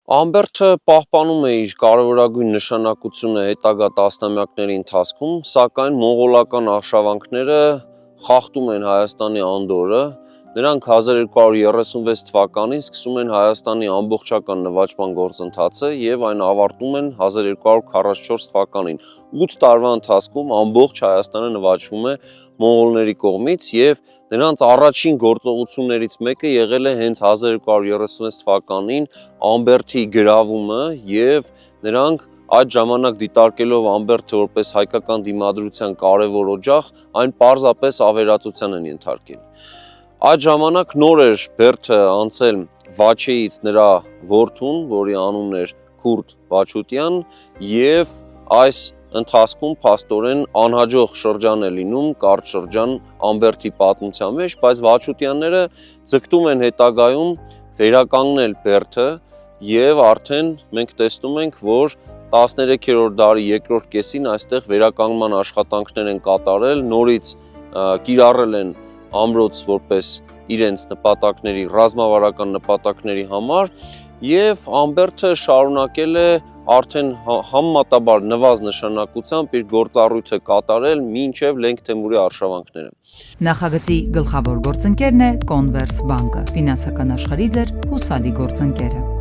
Ամբերդը պահպանում է իր կարևորագույն նշանակությունը հետագա տասնամյակների ընթացքում, սակայն մոնղոլական արշավանքները խախտում են Հայաստանի անդորրը, նրանք 1236 թվականին սկսում են Հայաստանի ամբողջական նվաճման գործընթացը և այն ավարտում են 1244 թվականին։ 8 տարվա ընթացքում ամբողջ Հայաստանը նվաճվում է մոնղոլների կողմից և նրանց առաջին գործողություններից մեկը եղել է հենց 1236 թվականին Ամբերդի գրավումը և նրանք այդ ժամանակ դիտարկելով Ամբերդը որպես հայկական դիմադրության կարևոր օջախ, այն պարզապես ավերածության են ենթարկել։ Այդ ժամանակ նոր էր Բերդը անցել Վաչեից նրա որդուն, որի անունն էր Քուրդ Վաչուտյան, և այս ընթացքում փաստորեն անհաջող շրջան է լինում, կարճ շրջան Ամբերդի պատմության մեջ, բայց Վաչուտյանները ձգտում են հետագայում վերականգնել Բերդը և արդեն մենք տեսնում ենք, որ 13-րդ դարի երկրորդ կեսին այստեղ վերականգնման աշխատանքներ են կատարել, նորից կիրառել են ամրոց որպես իրենց նպատակների, ռազմավարական նպատակների համար և Ամբերդը շարունակել է արդեն համեմատաբար նվազ նշանակությամբ իր գործառույթը կատարել մինչև Լենգ Թեմուրի արշավանքները։ Նախագծի գլխավոր գործընկերն է Կոնվերս բանկը, ֆինանսական աշխարհի ձեր հուսալի գործընկերը։